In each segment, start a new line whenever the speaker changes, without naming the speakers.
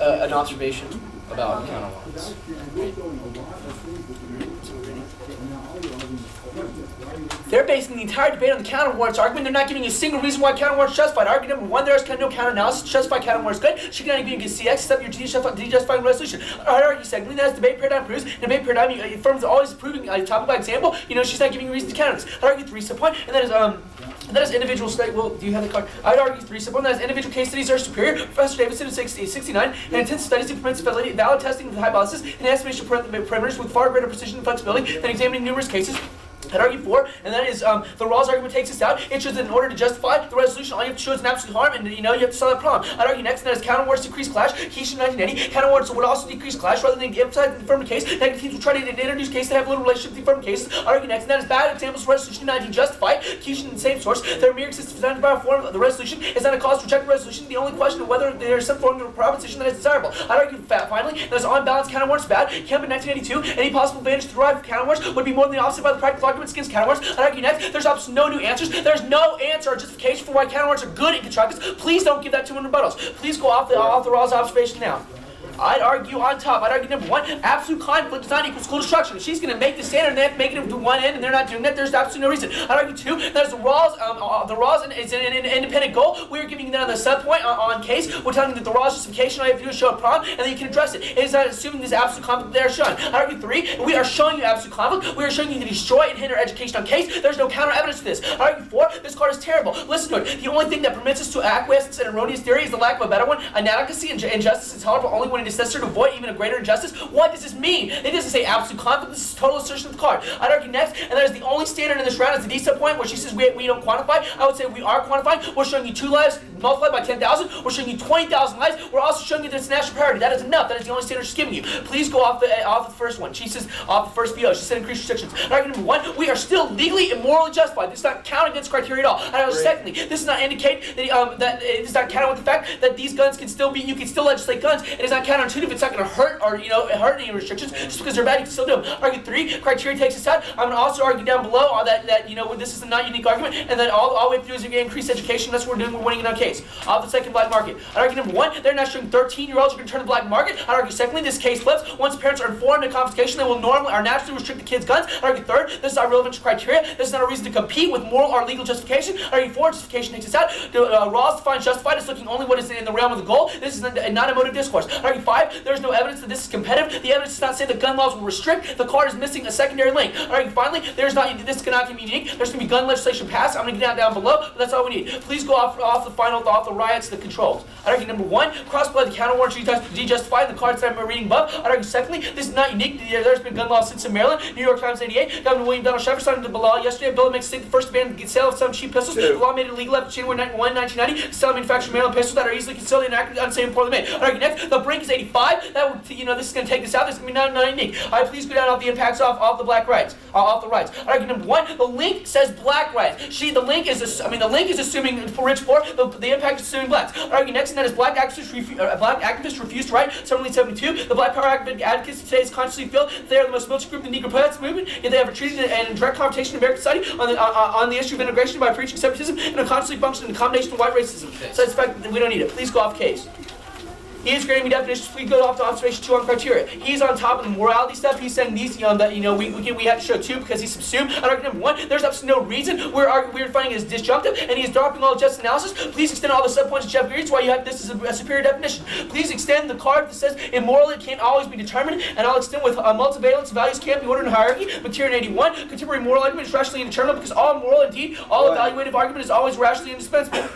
an observation about counterwards. They're basing the entire debate on the counterwards argument. They're not giving you a single reason why counterwards is justified. Argument number one, there is no counter-analysis to justify counterwards good. She cannot give you CX except your de-justifying resolution. I'd argue secondly, that as debate paradigm proves, in debate paradigm, firms are always proving topic by example. She's not giving you reason to counter this. I'd argue three sub-point, and that is individual study. Well, do you have the card? I'd argue three sub-point, that is individual case studies are superior. Professor Davidson in 69, and intensive studies implements validity, valid testing of the hypothesis, and estimation of parameters with far greater precision and flexibility than examining numerous cases. I'd argue four, and that is the Rawls argument takes us out. It shows that in order to justify the resolution, all you have to show is an absolute harm, and you have to solve that problem. I'd argue next, and that is counterwards decrease clash. Keisha 1980, counterwards would also decrease clash rather than emphasize the affirmative case. Negative teams will try to introduce cases that have little relationship with the affirmative cases. I'd argue next, and that is bad examples of resolution 19 justified. Keisha in the same source. Their mere existence designed by a form of the resolution is not a cause to reject the resolution. The only question of whether there is some form of proposition that is desirable. I'd argue finally, that is on balance counterwards bad. Kemp in 1982, any possible advantage to derive from counterwards would be more than the opposite by the practical arguments against counterwards. I'd argue next, there's absolutely no new answers. There's no answer or justification for why counterwords are good in constructives. Please don't give that to in rebuttals. Please go off the Rawls observation now. I'd argue on top. I'd argue number one, absolute conflict does not equal school destruction. If she's going to make the standard and they have to make it to one end and they're not doing that, there's absolutely no reason. I'd argue two, that is the Rawls is an independent goal. We're giving you that on the sub-point on case. We're telling you that the Rawls justification all you have to do is show a problem and then you can address it. It is not assuming this absolute conflict they are showing. I'd argue three, we are showing you absolute conflict. We are showing you to destroy and hinder education on case. There's no counter evidence to this. I'd argue four, this card is terrible. Listen to it. The only thing that permits us to acquiesce in an erroneous theory is the lack of a better one. Inadequacy and injustice is tolerable only when it is necessary to avoid even a greater injustice. What does this mean? It doesn't say absolute conflict. This is total assertion of the card. I'd argue next, and that is the only standard in this round is the D sub point where she says we don't quantify. I would say we are quantifying. We're showing you 2 lives multiplied by 10,000. We're showing you 20,000 lives. We're also showing you that it's national priority. That is enough. That is the only standard she's giving you. Please go off the first one. She says off the first VO. She said increased restrictions. Argument number one, we are still legally and morally justified. This is not counting against criteria at all. And secondly, this does not indicate that it is not counter with the fact that these guns can still be, you can still legislate guns. It is not counterintuitive. It's not going to hurt or hurt any restrictions just because they're bad. You can still do them. Argue three, criteria takes us out. I'm going to also argue down below that this is a not unique argument, and that all we have to do is increase education. That's what we're doing. We're winning in our case. Off the second black market. I'd argue number one, they're not showing 13-year-olds are going to turn to the black market. I'd argue secondly, this case flips. Once parents are informed of confiscation, they will naturally restrict the kids' guns. I'd argue third, this is our relevant criteria. This is not a reason to compete with moral or legal justification. I'd argue four, justification takes us out. Rawls defines justified as looking only what is in the realm of the goal. This is not a motive discourse. I'd argue five, there's no evidence that this is competitive. The evidence does not say that gun laws will restrict. The card is missing a secondary link. I'd argue finally, this cannot be unique. There's going to be gun legislation passed. I'm going to get down below, but that's all we need. Please go off the riots, the controls. I'd argue number one, cross-play the counter warrants de-justified in the cards that I'm reading above. I'd argue secondly, this is not unique. There's been gun laws since in Maryland. New York Times 88. Governor William Donald Shepard signed into the law yesterday. A bill that makes the first to ban the sale of some cheap pistols. The law made it illegal after January 1, 1990. Sell manufactured Maryland pistols that are easily concealed and unsafe and poorly made. I'd argue next, the brink is 85. That would, this is going to take this out. This is going to be not unique. All right, please go down off the impacts off the black rights, off the rights. I'd argue number one, the link says black rights. The link is assuming for rich poor. The impact is assuming blacks. I'd argue next, and that is black activists refuse to write. 72. The black power advocates today is consciously feel they are the most militant group in the Negro Protest movement. Yet they have retreated and in direct confrontation in American society on the issue of integration by preaching separatism and are constantly functioning in combination with white racism. So it's the fact that we don't need it. Please go off case. He is grading me definitions. Please go off to observation 2 on criteria. He's on top of the morality stuff. He's saying these, we have to show 2 because he's subsumed. I'd argue number 1, there's absolutely no reason. We're finding it as disjunctive, and he's dropping all the just analysis. Please extend all the subpoints to Jeff Greer's why you have this as a superior definition. Please extend the card that says immoral it can't always be determined, and I'll extend with multivalence values can't be ordered in hierarchy. Material 81, contemporary moral argument is rationally indeterminable because all moral, indeed, all evaluative argument is always rationally indispensable.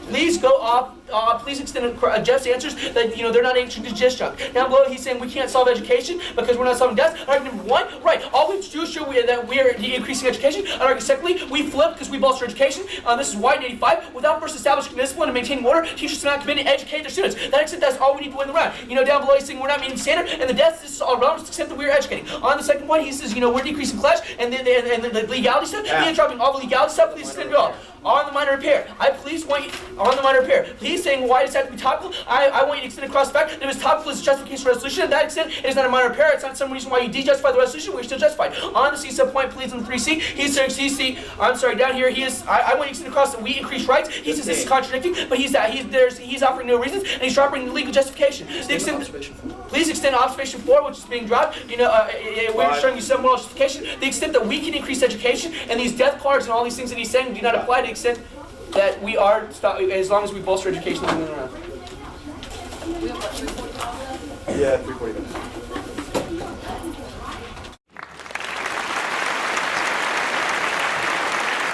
Please go off. Please extend Jeff's answers that they're not answering to disjunct. Down below, he's saying we can't solve education because we're not solving deaths. Argument number 1, right? All we have to do is show that we're increasing education. And argument secondly, we flip because we bolster education. This is White in 85. Without first establishing discipline and maintaining order, teachers are not committed to educate their students. That's all we need to win the round. Down below, he's saying we're not meeting standard, and the deaths this is all relevant except that we're educating. On the second point, he says we're decreasing clash and the legality stuff. He is dropping all the legality stuff. Please extend it all. On the minor repair, I please want you, on the minor repair, please saying why does it have to be topical? I want you to extend across the fact that it was topical as a justification for resolution. To that extent, it is not a minor repair. It's not some reason why you de-justify the resolution. We're still justified. On the C subpoint, please, in 3C, he's saying CC. I'm sorry, down here he is. I want you to extend across that we increase rights. He says this is contradicting, but he's offering no reasons and he's offering the legal justification. Please extend observation 4, which is being dropped. We're showing you some moral justification. The extent that we can increase education and these death cards and all these things that he's saying do not apply to the extent that we are, as long as we bolster education in the round.
Yeah, 3:40 minutes.